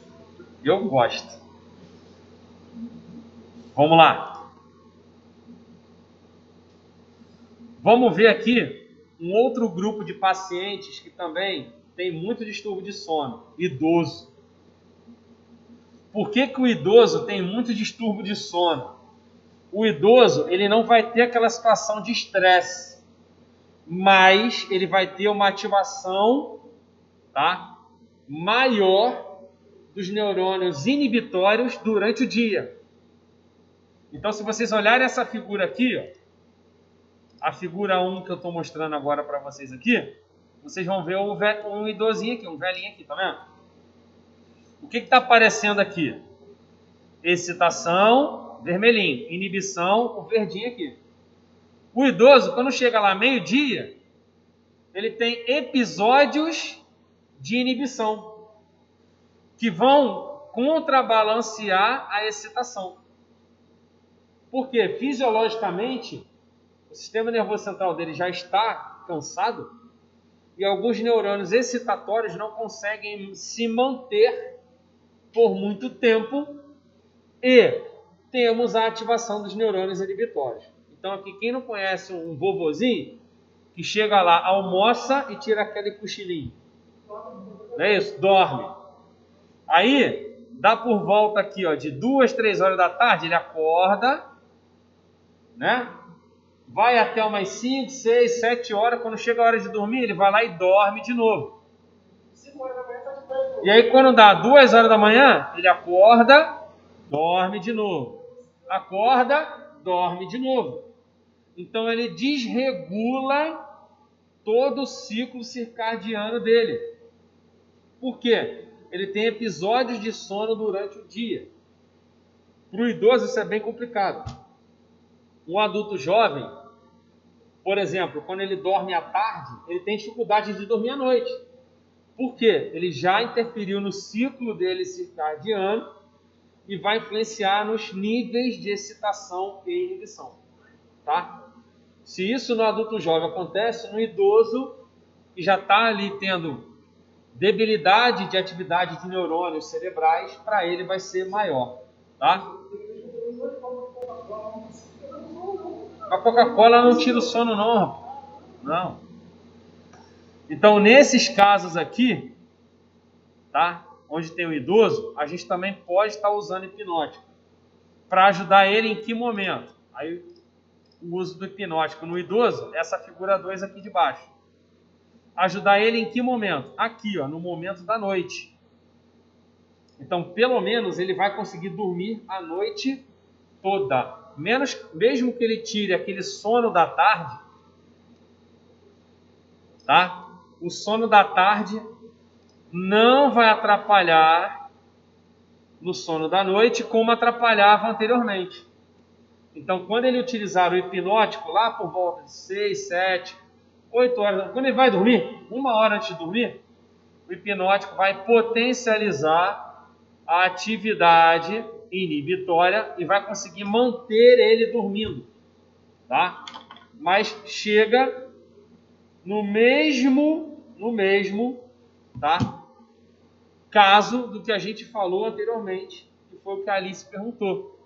Eu gosto. Vamos lá. Vamos ver aqui um outro grupo de pacientes que também tem muito distúrbio de sono. Idoso. Por que o idoso tem muito distúrbio de sono? O idoso, ele não vai ter aquela situação de estresse, mas ele vai ter uma ativação, tá, maior dos neurônios inibitórios durante o dia. Então, se vocês olharem essa figura aqui, ó, a figura 1 que eu estou mostrando agora para vocês aqui, vocês vão ver um idosinho aqui, um velhinho aqui, tá vendo? O que está aparecendo aqui? Excitação, vermelhinho. Inibição, o verdinho aqui. O idoso, quando chega lá meio-dia, ele tem episódios de inibição que vão contrabalancear a excitação. Por quê? Fisiologicamente, o sistema nervoso central dele já está cansado e alguns neurônios excitatórios não conseguem se manter por muito tempo e temos a ativação dos neurônios inibitórios. Então aqui, quem não conhece um vovozinho que chega lá, almoça e tira aquele cochilinho, não é isso? Dorme. Aí, dá por volta aqui, ó, de 2, 3 horas da tarde, ele acorda, né? Vai até umas 5, 6, 7 horas, quando chega a hora de dormir, ele vai lá e dorme de novo. E aí quando dá 2 horas da manhã, ele acorda, dorme de novo. Acorda, dorme de novo. Então ele desregula todo o ciclo circadiano dele. Por quê? Ele tem episódios de sono durante o dia. Para o idoso isso é bem complicado. Um adulto jovem, por exemplo, quando ele dorme à tarde, ele tem dificuldade de dormir à noite. Por quê? Ele já interferiu no ciclo dele circadiano e vai influenciar nos níveis de excitação e inibição. Tá? Se isso no adulto jovem acontece, no idoso que já está ali tendo debilidade de atividade de neurônios cerebrais, para ele vai ser maior. Tá? A Coca-Cola não tira o sono não, rapaz. Não. Então, nesses casos aqui, tá? Onde tem o idoso, a gente também pode estar usando hipnótico. Para ajudar ele em que momento? Aí, o uso do hipnótico no idoso, essa figura 2 aqui de baixo. Ajudar ele em que momento? Aqui, ó, no momento da noite. Então, pelo menos, ele vai conseguir dormir a noite toda. Mesmo que ele tire aquele sono da tarde, tá? O sono da tarde não vai atrapalhar no sono da noite como atrapalhava anteriormente. Então, quando ele utilizar o hipnótico lá por volta de 6, 7, 8 horas, quando ele vai dormir, 1 hora antes de dormir, o hipnótico vai potencializar a atividade inibitória e vai conseguir manter ele dormindo, tá? Mas chega no mesmo, tá? Caso do que a gente falou anteriormente, que foi o que a Alice perguntou.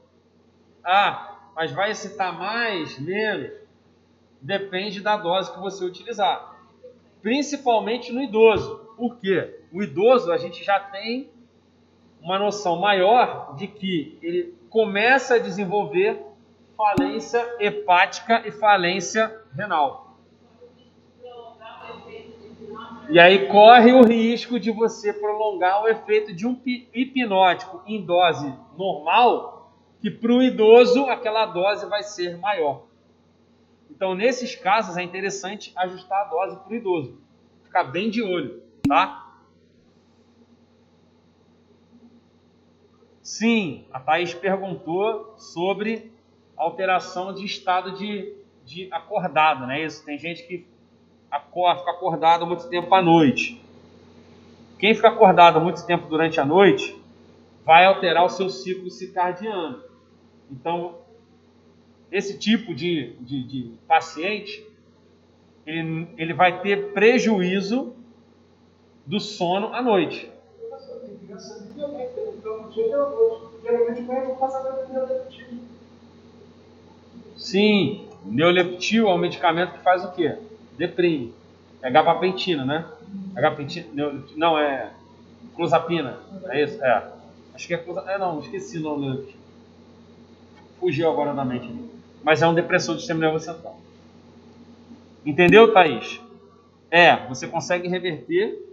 Ah, mas vai excitar mais, menos? Depende da dose que você utilizar. Principalmente no idoso. Por quê? O idoso, a gente já tem uma noção maior de que ele começa a desenvolver falência hepática e falência renal. E aí corre o risco de você prolongar o efeito de um hipnótico em dose normal, que para o idoso aquela dose vai ser maior. Então, nesses casos, é interessante ajustar a dose para o idoso. Ficar bem de olho, tá? Sim, a Thaís perguntou sobre alteração de estado de acordado, né? Isso, tem gente que fica acordado muito tempo à noite. Quem fica acordado muito tempo durante a noite vai alterar o seu ciclo circadiano. Então, esse tipo de paciente, ele vai ter prejuízo do sono à noite. Sim, neuleptil é um medicamento que faz o quê? Deprime. É gabapentina, né? Não, é clozapina. É isso? É. Acho que é clozapina. Não, esqueci o nome. Fugiu agora da mente. Mas é um depressor do sistema nervoso central. Entendeu, Thaís? Você consegue reverter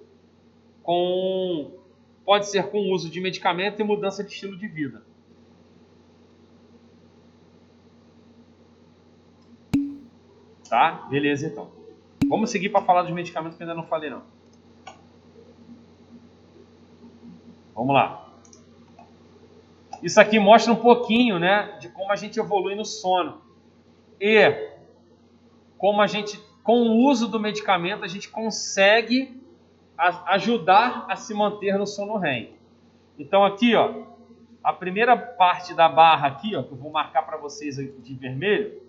pode ser com o uso de medicamento e mudança de estilo de vida. Tá? Beleza, então. Vamos seguir para falar dos medicamentos que eu ainda não falei, não. Vamos lá. Isso aqui mostra um pouquinho, né, de como a gente evolui no sono. E como a gente, com o uso do medicamento, a gente consegue ajudar a se manter no sono REM. Então aqui, ó, a primeira parte da barra aqui, ó, que eu vou marcar para vocês de vermelho,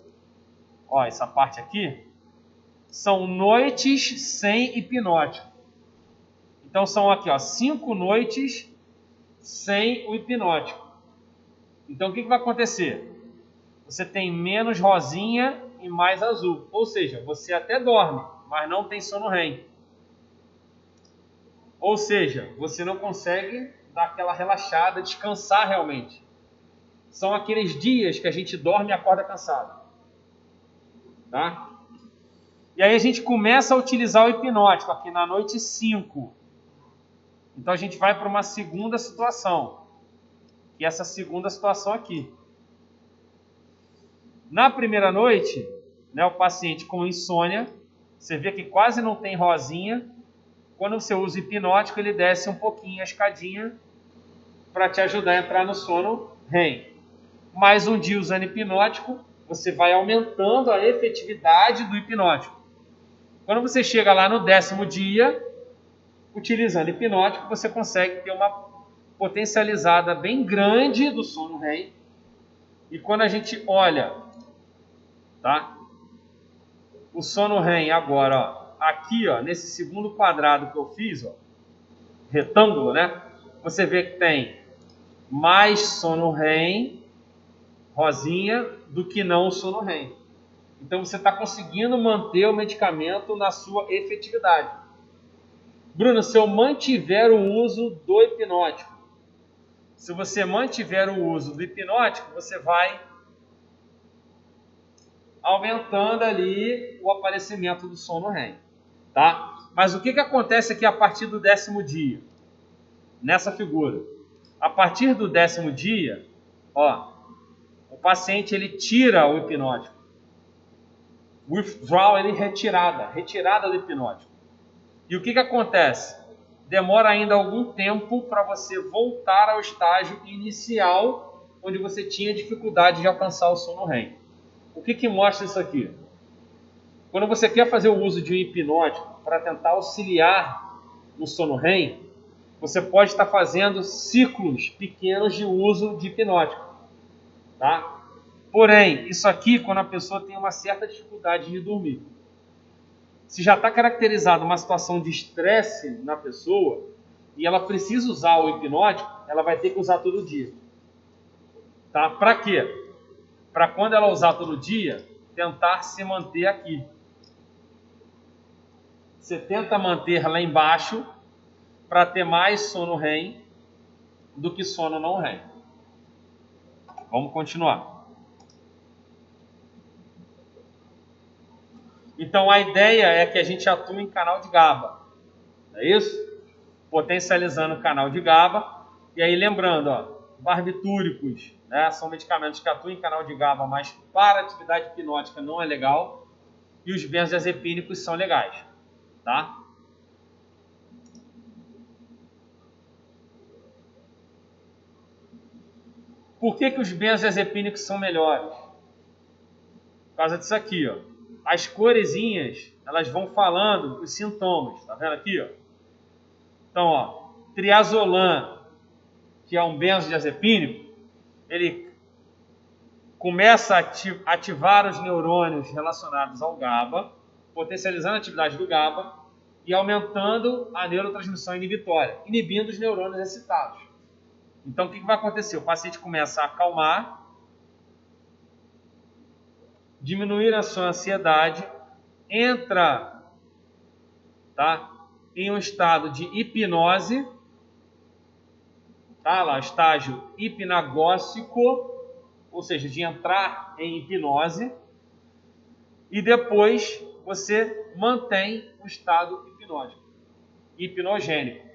ó, essa parte aqui, são noites sem hipnótico. Então são aqui, ó, 5 noites sem o hipnótico. Então o que vai acontecer? Você tem menos rosinha e mais azul. Ou seja, você até dorme, mas não tem sono REM. Ou seja, você não consegue dar aquela relaxada, descansar realmente. São aqueles dias que a gente dorme e acorda cansado. Tá? E aí a gente começa a utilizar o hipnótico aqui na noite 5. Então a gente vai para uma segunda situação. E essa segunda situação aqui. Na primeira noite, né, o paciente com insônia, você vê que quase não tem rosinha. Quando você usa o hipnótico, ele desce um pouquinho a escadinha para te ajudar a entrar no sono REM. Mais um dia usando hipnótico, você vai aumentando a efetividade do hipnótico. Quando você chega lá no 10º dia, utilizando hipnótico, você consegue ter uma potencializada bem grande do sono REM. E quando a gente olha, tá? O sono REM agora, ó, aqui, ó, nesse segundo quadrado que eu fiz, ó, retângulo, né? Você vê que tem mais sono REM, rosinha, do que não o sono REM. Então você está conseguindo manter o medicamento na sua efetividade. Bruno, se eu mantiver o uso do hipnótico, se você mantiver o uso do hipnótico, você vai aumentando ali o aparecimento do sono REM, tá? Mas o que acontece aqui a partir do 10º dia? Nessa figura. A partir do 10º dia, ó, o paciente ele tira o hipnótico. Withdrawal, ele retirada do hipnótico. E o que acontece? Demora ainda algum tempo para você voltar ao estágio inicial, onde você tinha dificuldade de alcançar o sono REM. O que mostra isso aqui? Quando você quer fazer o uso de um hipnótico para tentar auxiliar no sono REM, você pode estar fazendo ciclos pequenos de uso de hipnótico, tá? Porém, isso aqui quando a pessoa tem uma certa dificuldade de dormir. Se já está caracterizada uma situação de estresse na pessoa e ela precisa usar o hipnótico, ela vai ter que usar todo dia. Tá? Para quê? Para quando ela usar todo dia, tentar se manter aqui. Você tenta manter lá embaixo para ter mais sono REM do que sono não REM. Vamos continuar. Então a ideia é que a gente atue em canal de GABA. É isso? Potencializando o canal de GABA. E aí lembrando, ó, barbitúricos, né, são medicamentos que atuam em canal de GABA, mas para atividade hipnótica não é legal. E os benzodiazepínicos são legais. Tá? Por que os benzodiazepínicos são melhores? Por causa disso aqui, ó. As coresinhas, elas vão falando os sintomas. Tá vendo aqui, ó? Então, ó, triazolam, que é um benzodiazepínico, ele começa a ativar os neurônios relacionados ao GABA, potencializando a atividade do GABA e aumentando a neurotransmissão inibitória, inibindo os neurônios excitados. Então, o que vai acontecer? O paciente começa a acalmar, diminuir a sua ansiedade, entra, tá, em um estado de hipnose, tá, lá, estágio hipnagógico, ou seja, de entrar em hipnose, e depois você mantém o estado hipnogênico.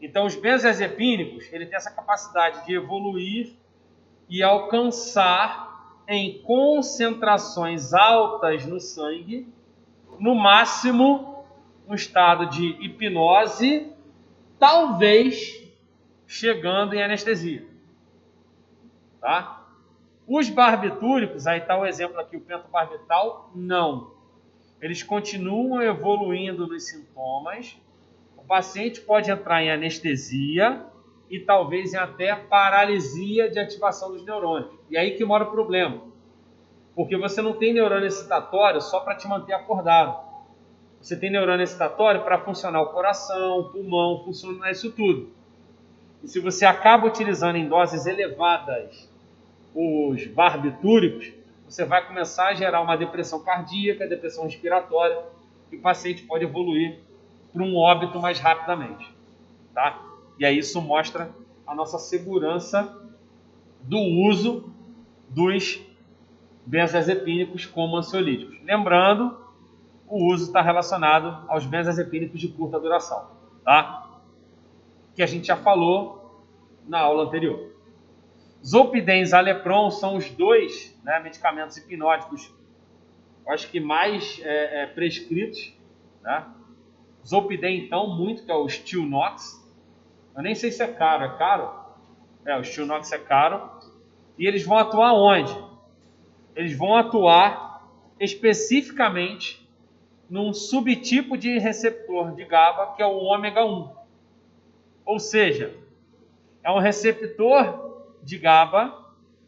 Então, os benzodiazepínicos, ele tem essa capacidade de evoluir e alcançar em concentrações altas no sangue, no máximo, um estado de hipnose, talvez chegando em anestesia. Tá? Os barbitúricos, aí está o exemplo aqui, o pentobarbital, não. Eles continuam evoluindo nos sintomas. O paciente pode entrar em anestesia e talvez em até paralisia de ativação dos neurônios. E aí que mora o problema. Porque você não tem neurônio excitatório só para te manter acordado. Você tem neurônio excitatório para funcionar o coração, o pulmão, funcionar isso tudo. E se você acaba utilizando em doses elevadas os barbitúricos, você vai começar a gerar uma depressão cardíaca, depressão respiratória, e o paciente pode evoluir para um óbito mais rapidamente. Tá? E aí isso mostra a nossa segurança do uso dos benzodiazepínicos como ansiolíticos. Lembrando, o uso está relacionado aos benzodiazepínicos de curta duração, tá? Que a gente já falou na aula anterior. Zolpidem e Zalepron são os dois, né, medicamentos hipnóticos, acho que mais prescritos, né? Zolpidem, então, muito, que é o Stilnox. Eu nem sei se é caro. É caro? O Stilnox é caro. E eles vão atuar onde? Eles vão atuar especificamente num subtipo de receptor de GABA, que é o ômega 1. Ou seja, é um receptor de GABA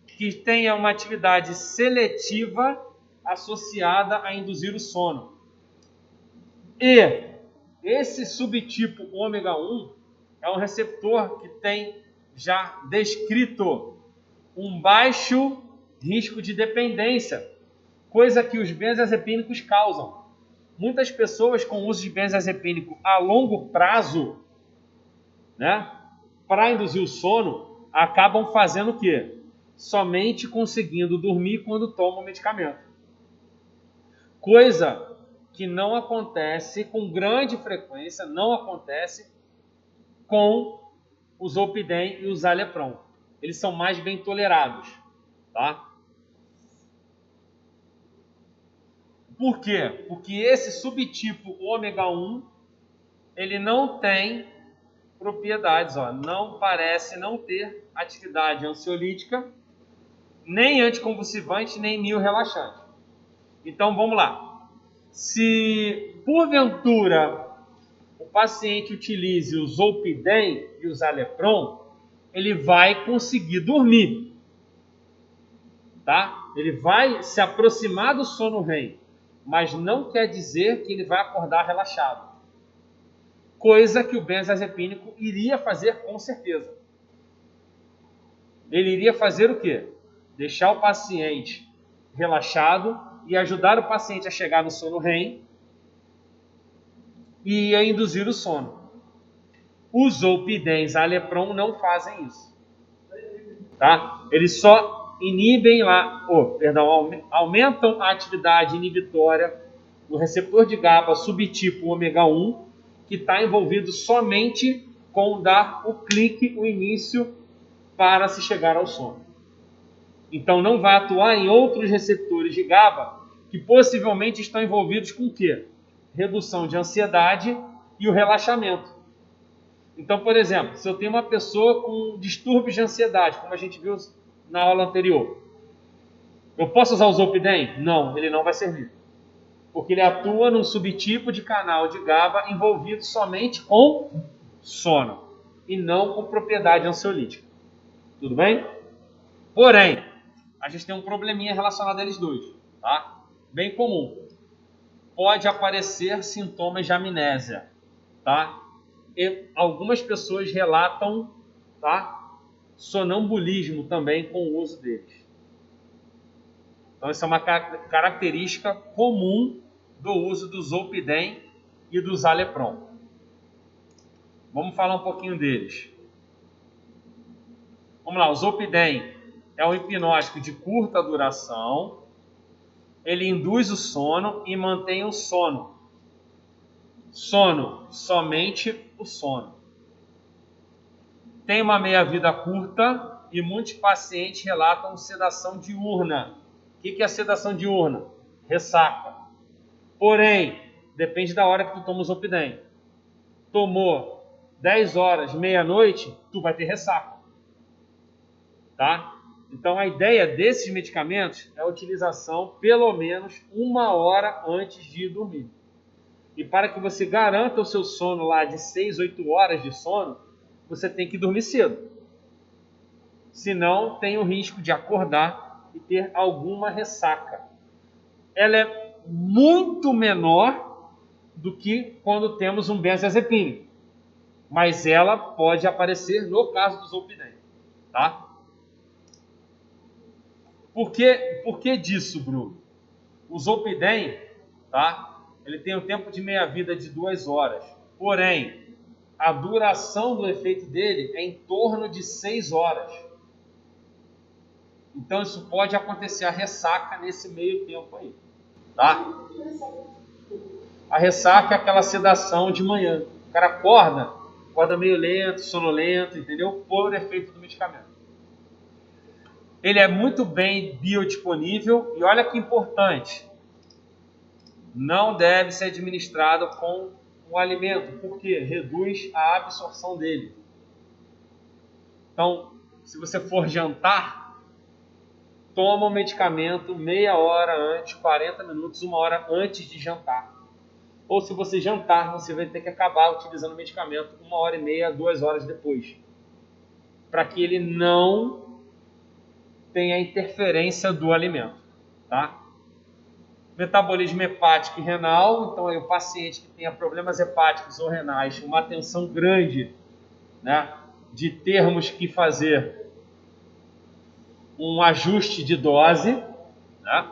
que tenha uma atividade seletiva associada a induzir o sono. E esse subtipo ômega 1 é um receptor que tem já descrito um baixo risco de dependência, coisa que os benzodiazepínicos causam. Muitas pessoas com uso de benzodiazepínico a longo prazo, né, para induzir o sono, acabam fazendo o quê? Somente conseguindo dormir quando tomam o medicamento. Coisa que não acontece com grande frequência, não acontece com o Zolpidem e o Zalepron. Eles são mais bem tolerados, tá? Por quê? Porque esse subtipo ômega 1, ele não tem propriedades, não parece não ter atividade ansiolítica, nem anticonvulsivante, nem miorrelaxante. Então, vamos lá. Se, porventura, o paciente utilize o Zolpidem e o Zalepron, ele vai conseguir dormir, tá? Ele vai se aproximar do sono REM, mas não quer dizer que ele vai acordar relaxado. Coisa que o benzodiazepínico iria fazer com certeza. Ele iria fazer o quê? Deixar o paciente relaxado e ajudar o paciente a chegar no sono REM e a induzir o sono. Os Zolpidem e Zalepron não fazem isso. Tá? Eles só inibem aumentam a atividade inibitória do receptor de GABA subtipo ômega 1, que está envolvido somente com dar o clique, o início, para se chegar ao sono. Então não vai atuar em outros receptores de GABA que possivelmente estão envolvidos com o quê? Redução de ansiedade e o relaxamento. Então, por exemplo, se eu tenho uma pessoa com distúrbios de ansiedade, como a gente viu na aula anterior, eu posso usar o Zolpidem? Não, ele não vai servir. Porque ele atua num subtipo de canal de GABA envolvido somente com sono e não com propriedade ansiolítica. Tudo bem? Porém, a gente tem um probleminha relacionado a eles dois, tá? Bem comum. Pode aparecer sintomas de amnésia, tá? E algumas pessoas relatam, tá, sonambulismo também com o uso deles. Então, essa é uma característica comum do uso do Zolpidem e do Zalepron. Vamos falar um pouquinho deles. Vamos lá, o Zolpidem é um hipnótico de curta duração. Ele induz o sono e mantém o sono. Sono, somente o sono. Tem uma meia-vida curta e muitos pacientes relatam sedação diurna. O que é a sedação diurna? Ressaca. Porém, depende da hora que tu toma o Zolpidem. Tomou 10 horas, meia-noite, tu vai ter ressaca. Tá? Então, a ideia desses medicamentos é a utilização pelo menos 1 hora antes de dormir. E para que você garanta o seu sono lá de 6, 8 horas de sono, você tem que dormir cedo. Senão, tem o risco de acordar e ter alguma ressaca. Ela é muito menor do que quando temos um benzodiazepínico. Mas ela pode aparecer no caso do Zolpidem, tá? Por que disso, Bruno? O Zolpidem, tá? Ele tem um tempo de meia-vida de 2 horas. Porém, a duração do efeito dele é em torno de 6 horas. Então, isso pode acontecer a ressaca nesse meio tempo aí, tá? A ressaca é aquela sedação de manhã. O cara acorda meio lento, sonolento, entendeu? Por efeito do medicamento. Ele é muito bem biodisponível e olha que importante, não deve ser administrado com um alimento, porque reduz a absorção dele. Então, se você for jantar, toma o medicamento meia hora antes, 40 minutos, 1 hora antes de jantar. Ou se você jantar, você vai ter que acabar utilizando o medicamento 1h30, 2 horas depois. Para que ele não tenha interferência do alimento, tá? Metabolismo hepático e renal, então aí o paciente que tenha problemas hepáticos ou renais, uma atenção grande, né, de termos que fazer um ajuste de dose, né?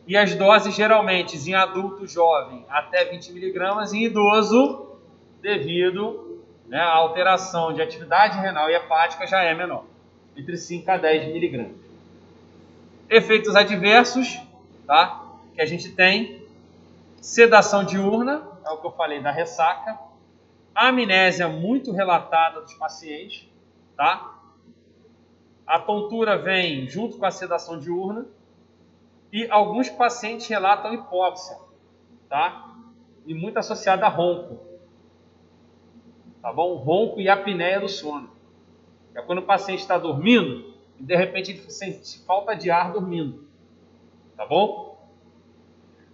E as doses geralmente em adulto jovem até 20 mg, em idoso, devido, né, à alteração de atividade renal e hepática já é menor, entre 5 a 10 mg. Efeitos adversos, tá? Que a gente tem: sedação diurna, é o que eu falei da ressaca, amnésia muito relatada dos pacientes, tá? A tontura vem junto com a sedação diurna e alguns pacientes relatam hipóxia, tá? E muito associada a ronco, tá bom? Ronco e apneia do sono. É quando o paciente está dormindo e de repente ele sente falta de ar dormindo, tá bom?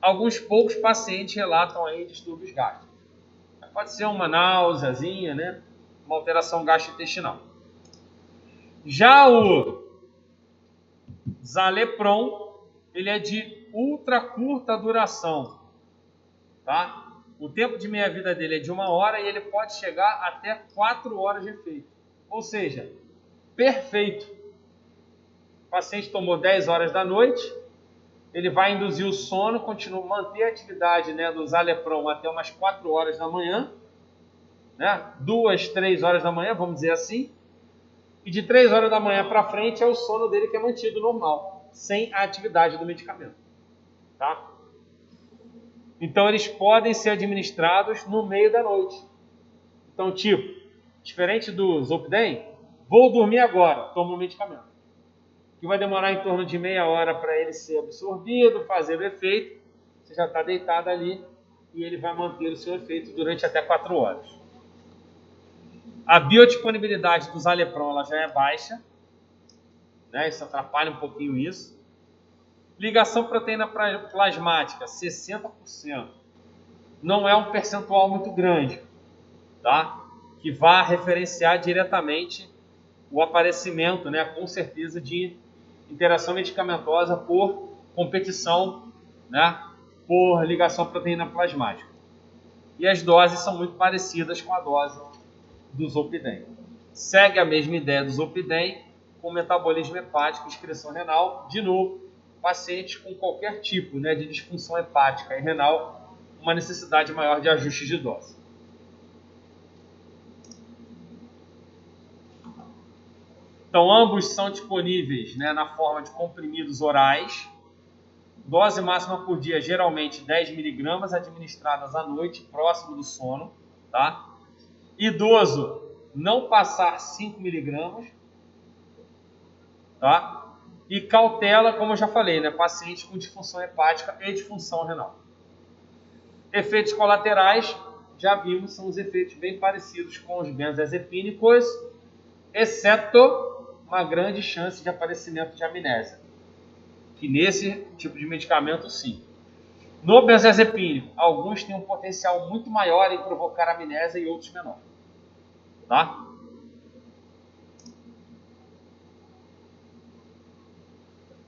Alguns poucos pacientes relatam aí distúrbios gástricos. Pode ser uma náuseazinha, né? Uma alteração gastrointestinal. Já o Zalepron, ele é de ultra curta duração, tá? O tempo de meia-vida dele é de 1 hora e ele pode chegar até 4 horas de efeito. Ou seja, perfeito. O paciente tomou 10 horas da noite, ele vai induzir o sono, manter a atividade, né, do Zalepron até umas 4 horas da manhã, né, 2, 3 horas da manhã, vamos dizer assim, e de 3 horas da manhã para frente é o sono dele que é mantido normal, sem a atividade do medicamento, tá? Então eles podem ser administrados no meio da noite. Então, tipo, diferente do Zolpidem, vou dormir agora, tomo o medicamento, que vai demorar em torno de meia hora para ele ser absorvido, fazer o efeito. Você já está deitado ali e ele vai manter o seu efeito durante até 4 horas. A biodisponibilidade do Zalepron ela já é baixa, né? Isso atrapalha um pouquinho isso. Ligação proteína plasmática, 60%. Não é um percentual muito grande, tá? Que vá referenciar diretamente o aparecimento, né, com certeza, de interação medicamentosa por competição, né, por ligação proteína plasmática. E as doses são muito parecidas com a dose do Zolpidem. Segue a mesma ideia do Zolpidem, com metabolismo hepático e excreção renal. De novo, pacientes com qualquer tipo, né, de disfunção hepática e renal, uma necessidade maior de ajuste de dose. Então, ambos são disponíveis, né, na forma de comprimidos orais. Dose máxima por dia, geralmente 10 mg, administradas à noite, próximo do sono. Tá? Idoso, não passar 5 mg. Tá? E cautela, como eu já falei, né, paciente com disfunção hepática e disfunção renal. Efeitos colaterais, já vimos, são os efeitos bem parecidos com os benzodiazepínicos, exceto uma grande chance de aparecimento de amnésia, que nesse tipo de medicamento sim. No benzodiazepínico, alguns têm um potencial muito maior em provocar amnésia e outros menor, tá?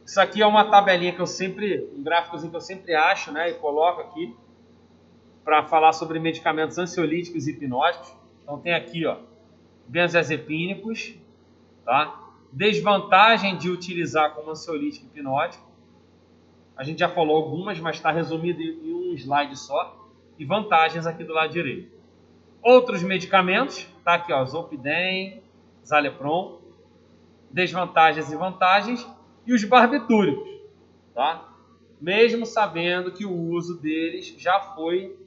Isso aqui é uma tabelinha que eu sempre, um gráficozinho que eu sempre acho, né, e coloco aqui para falar sobre medicamentos ansiolíticos e hipnóticos. Então tem aqui, ó, benzodiazepínicos, tá? Desvantagem de utilizar como ansiolítico e hipnótico. A gente já falou algumas, mas está resumido em um slide só. E vantagens aqui do lado direito. Outros medicamentos, tá aqui, ó, Zolpidem, Zalepron. Desvantagens e vantagens. E os barbitúricos, tá? Mesmo sabendo que o uso deles já foi,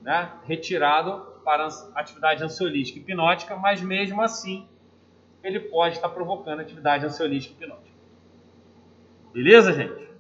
né, retirado para atividade ansiolítica e hipnótica, mas mesmo assim ele pode estar provocando atividade ansiolítica e hipnótica. Beleza, gente?